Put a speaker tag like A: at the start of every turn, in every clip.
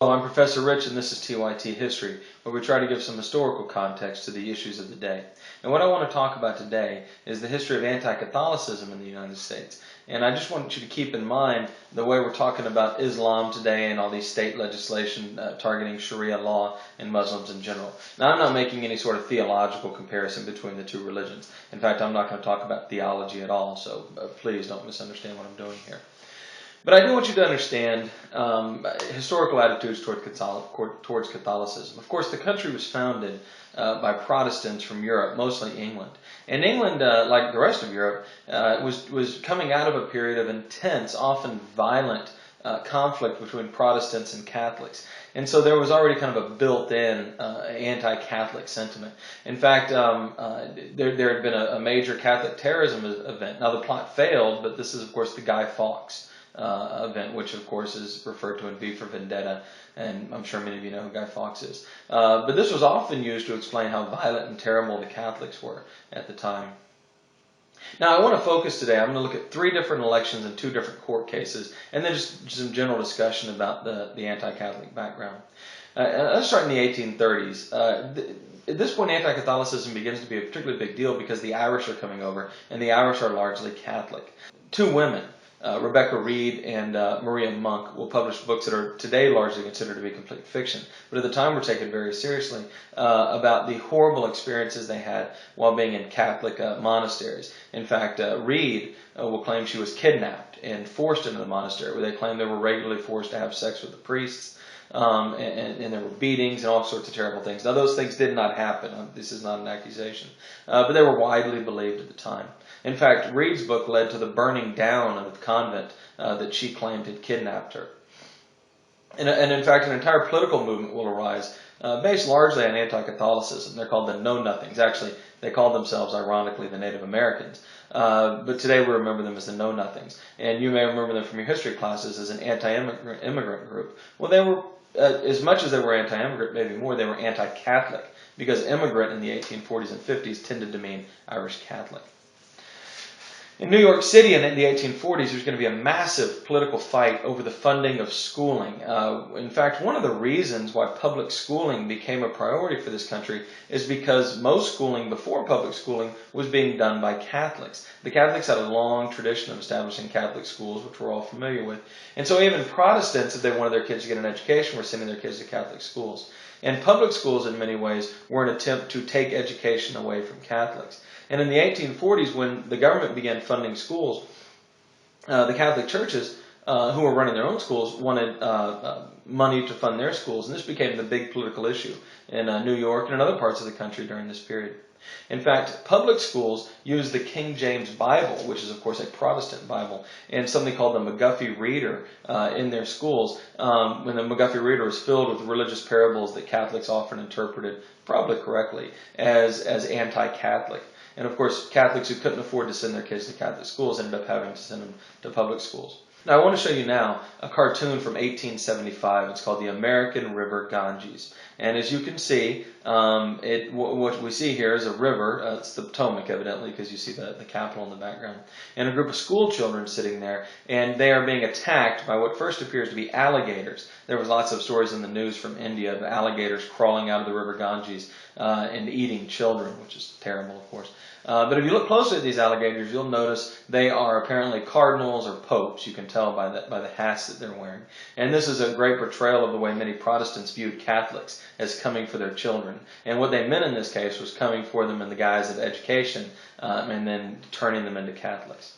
A: Hello, I'm Professor Rich, and this is TYT History, where we try to give some historical context to the issues of the day. And what I want to talk about today is the history of anti-Catholicism in the United States. And I just want you to keep in mind the way we're talking about Islam today and all these state legislation targeting Sharia law and Muslims in general. Now, I'm not making any sort of theological comparison between the two religions. In fact, I'm not going to talk about theology at all, so please don't misunderstand what I'm doing here. But I do want you to understand historical attitudes towards Catholicism. Of course, the country was founded by Protestants from Europe, mostly England. And England, like the rest of Europe, was coming out of a period of intense, often violent conflict between Protestants and Catholics. And so there was already kind of a built-in anti-Catholic sentiment. In fact, there had been a major Catholic terrorism event. Now, the plot failed, but this is, of course, the Guy Fawkes event, which of course is referred to in V for Vendetta, and I'm sure many of you know who Guy Fawkes is. But this was often used to explain how violent and terrible the Catholics were at the time. Now, I want to focus today, I'm going to look at 3 different elections and 2 different court cases, and then just some general discussion about the anti-Catholic background. Let's start in the 1830s. At this point, anti-Catholicism begins to be a particularly big deal because the Irish are coming over, and the Irish are largely Catholic. 2 women, Rebecca Reed and Maria Monk, will publish books that are today largely considered to be complete fiction, but at the time were taken very seriously, about the horrible experiences they had while being in Catholic monasteries. In fact, Reed will claim she was kidnapped and forced into the monastery, where they claim they were regularly forced to have sex with the priests. And there were beatings and all sorts of terrible things. Now, those things did not happen. This is not an accusation. But they were widely believed at the time. In fact, Reed's book led to the burning down of the convent that she claimed had kidnapped her. And in fact, an entire political movement will arise based largely on anti-Catholicism. They're called the Know-Nothings. Actually, they called themselves, ironically, the Native Americans. But today we remember them as the Know-Nothings. And you may remember them from your history classes as an anti-immigrant group. Well, they were, as much as they were anti-immigrant, maybe more, they were anti-Catholic, because immigrant in the 1840s and 50s tended to mean Irish Catholic. In New York City in the 1840s, there's going to be a massive political fight over the funding of schooling. In fact, one of the reasons why public schooling became a priority for this country is because most schooling before public schooling was being done by Catholics. The Catholics had a long tradition of establishing Catholic schools, which we're all familiar with. And so even Protestants, if they wanted their kids to get an education, were sending their kids to Catholic schools. And public schools, in many ways, were an attempt to take education away from Catholics. And in the 1840s, when the government began funding schools, the Catholic churches, who were running their own schools, wanted money to fund their schools. And this became the big political issue in New York and in other parts of the country during this period. In fact, public schools used the King James Bible, which is, of course, a Protestant Bible, and something called the McGuffey Reader in their schools. When the McGuffey Reader was filled with religious parables that Catholics often interpreted, probably correctly, as anti-Catholic. And, of course, Catholics who couldn't afford to send their kids to Catholic schools ended up having to send them to public schools. Now, I want to show you now a cartoon from 1875. It's called the American River Ganges. And as you can see, what we see here is a river. It's the Potomac, evidently, because you see the Capitol in the background. And a group of school children sitting there, and they are being attacked by what first appears to be alligators. There was lots of stories in the news from India of alligators crawling out of the River Ganges and eating children, which is terrible, of course. But if you look closely at these alligators, you'll notice they are apparently cardinals or popes. You can tell by the hats that they're wearing. And this is a great portrayal of the way many Protestants viewed Catholics as coming for their children. And what they meant in this case was coming for them in the guise of education and then turning them into Catholics.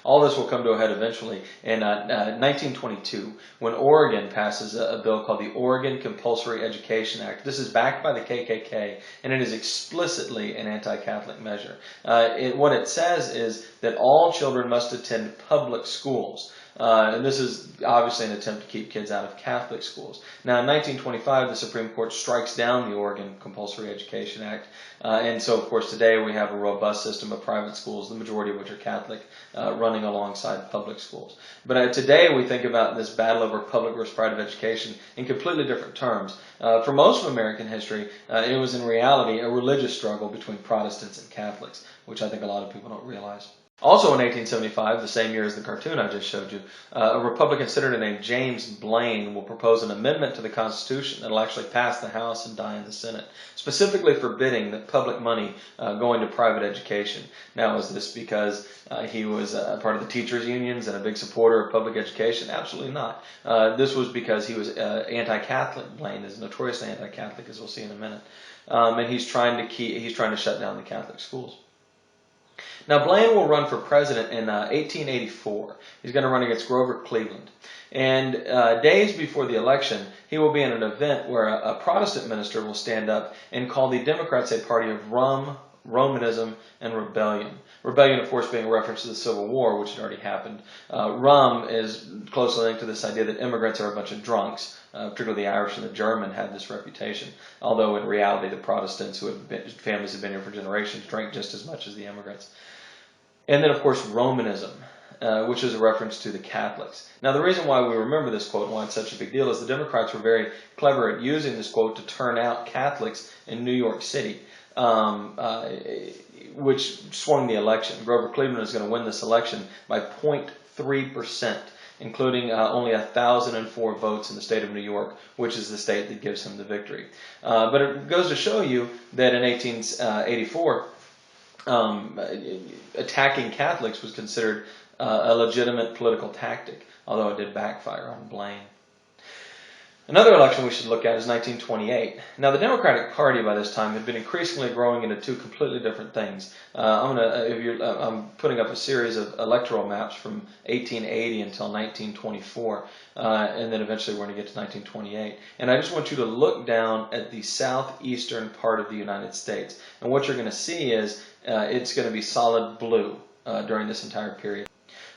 A: All this will come to a head eventually in 1922, when Oregon passes a bill called the Oregon Compulsory Education Act. This is backed by the KKK, and it is explicitly an anti-Catholic measure. What it says is that all children must attend public schools. And this is obviously an attempt to keep kids out of Catholic schools. Now, in 1925, the Supreme Court strikes down the Oregon Compulsory Education Act. And so, of course, today we have a robust system of private schools, the majority of which are Catholic, running alongside public schools. But today we think about this battle over public versus private education in completely different terms. For most of American history, it was in reality a religious struggle between Protestants and Catholics, which I think a lot of people don't realize. Also in 1875, the same year as the cartoon I just showed you, a Republican senator named James Blaine will propose an amendment to the Constitution that will actually pass the House and die in the Senate, specifically forbidding that public money going to private education. Now, is this because he was part of the teachers' unions and a big supporter of public education? Absolutely not. This was because he was anti-Catholic. Blaine is notoriously anti-Catholic, as we'll see in a minute, and he's trying to shut down the Catholic schools. Now, Blaine will run for president in 1884. He's going to run against Grover Cleveland. And days before the election, he will be in an event where a Protestant minister will stand up and call the Democrats a party of rum, Romanism, and rebellion. Rebellion, of course, being a reference to the Civil War, which had already happened. Rum is closely linked to this idea that immigrants are a bunch of drunks. Particularly the Irish and the German had this reputation, although in reality the Protestants, families have been here for generations, drank just as much as the immigrants. And then, of course, Romanism, which is a reference to the Catholics. Now, the reason why we remember this quote and why it's such a big deal is the Democrats were very clever at using this quote to turn out Catholics in New York City, which swung the election. Grover Cleveland is going to win this election by 0.3%. Including only 1,004 votes in the state of New York, which is the state that gives him the victory. But it goes to show you that in 1884, attacking Catholics was considered a legitimate political tactic, although it did backfire on Blaine. Another election we should look at is 1928. Now, the Democratic Party by this time had been increasingly growing into two completely different things. I'm putting up a series of electoral maps from 1880 until 1924, and then eventually we're going to get to 1928. And I just want you to look down at the southeastern part of the United States. And what you're going to see is it's going to be solid blue during this entire period.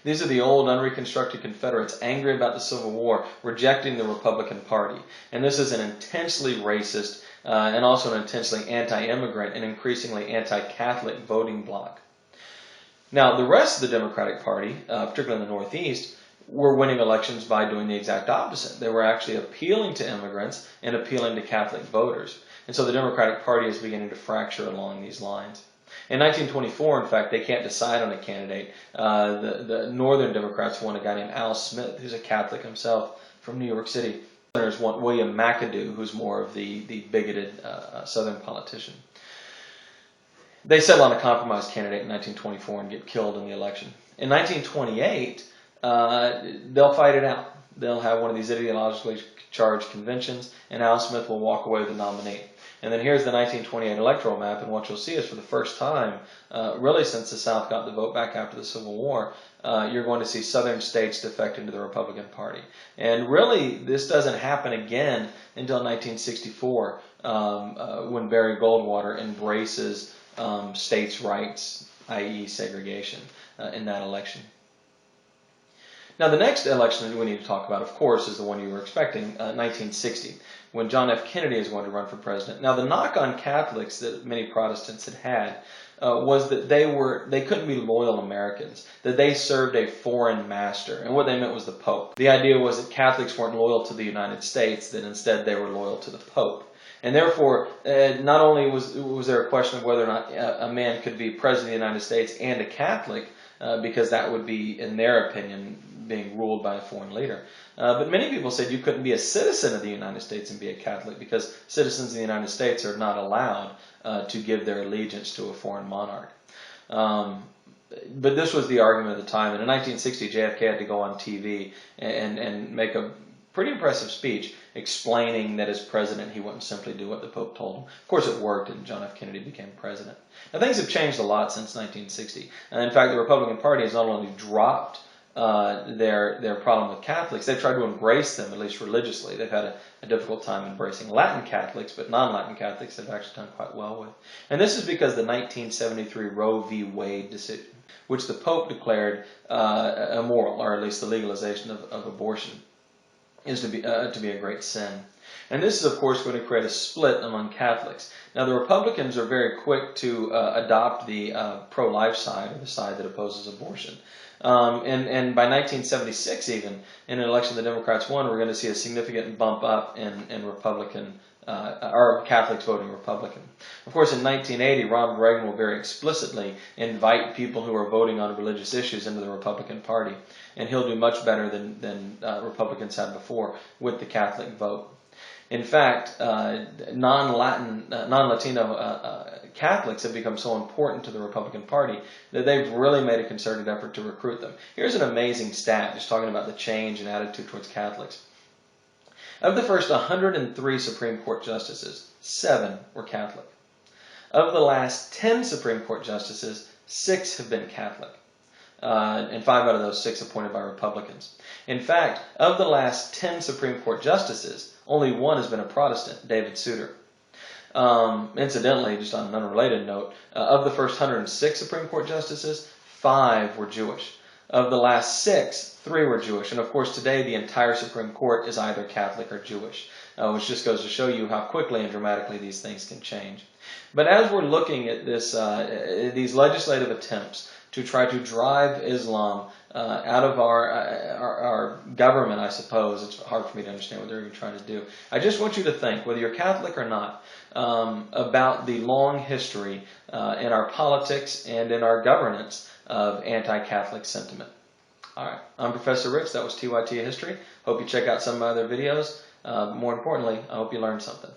A: These are the old, unreconstructed Confederates, angry about the Civil War, rejecting the Republican Party. And this is an intensely racist and also an intensely anti-immigrant and increasingly anti-Catholic voting bloc. Now, the rest of the Democratic Party, particularly in the Northeast, were winning elections by doing the exact opposite. They were actually appealing to immigrants and appealing to Catholic voters. And so the Democratic Party is beginning to fracture along these lines. In 1924, in fact, they can't decide on a candidate. The Northern Democrats want a guy named Al Smith, who's a Catholic himself from New York City. Southerners want William McAdoo, who's more of the bigoted Southern politician. They settle on a compromise candidate in 1924 and get killed in the election. In 1928, they'll fight it out. They'll have one of these ideologically charged conventions, and Al Smith will walk away with the nominee. And then here's the 1928 electoral map, and what you'll see is for the first time, really since the South got the vote back after the Civil War, you're going to see southern states defect into the Republican Party. And really, this doesn't happen again until 1964, when Barry Goldwater embraces states' rights, i.e. segregation, in that election. Now, the next election that we need to talk about, of course, is the one you were expecting, 1960, when John F. Kennedy is going to run for president. Now, the knock on Catholics that many Protestants had was that they couldn't be loyal Americans, that they served a foreign master, and what they meant was the Pope. The idea was that Catholics weren't loyal to the United States, that instead they were loyal to the Pope. And therefore, not only was there a question of whether or not a man could be president of the United States and a Catholic, because that would be, in their opinion, being ruled by a foreign leader. But many people said you couldn't be a citizen of the United States and be a Catholic because citizens of the United States are not allowed to give their allegiance to a foreign monarch. But this was the argument at the time. And in 1960, JFK had to go on TV and make a pretty impressive speech explaining that as president he wouldn't simply do what the Pope told him. Of course it worked and John F. Kennedy became president. Now things have changed a lot since 1960. And in fact, the Republican Party has not only dropped their problem with Catholics, they've tried to embrace them, at least religiously. They've had a difficult time embracing Latin Catholics, but non-Latin Catholics they've actually done quite well with. And this is because the 1973 Roe v. Wade decision, which the Pope declared immoral, or at least the legalization of abortion, is to be a great sin. And this is, of course, going to create a split among Catholics. Now, the Republicans are very quick to adopt the pro-life side, or the side that opposes abortion. And by 1976, even in an election the Democrats won, we're going to see a significant bump up in Republican or Catholics voting Republican. Of course, in 1980, Ronald Reagan will very explicitly invite people who are voting on religious issues into the Republican Party, and he'll do much better than Republicans had before with the Catholic vote. In fact, non-Latino Catholics have become so important to the Republican Party that they've really made a concerted effort to recruit them. Here's an amazing stat, just talking about the change in attitude towards Catholics. Of the first 103 Supreme Court justices, 7 were Catholic. Of the last 10 Supreme Court justices, 6 have been Catholic. And 5 out of those 6 appointed by Republicans. In fact, of the last 10 Supreme Court justices, only 1 has been a Protestant, David Souter. Incidentally, just on an unrelated note, of the first 106 Supreme Court justices, 5 were Jewish. Of the last 6, 3 were Jewish. And of course, today the entire Supreme Court is either Catholic or Jewish, which just goes to show you how quickly and dramatically these things can change. But as we're looking at this, these legislative attempts to try to drive Islam out of our government, I suppose. It's hard for me to understand what they're even trying to do. I just want you to think, whether you're Catholic or not, about the long history in our politics and in our governance of anti-Catholic sentiment. All right, I'm Professor Rich. That was TYT History. Hope you check out some of my other videos. More importantly, I hope you learned something.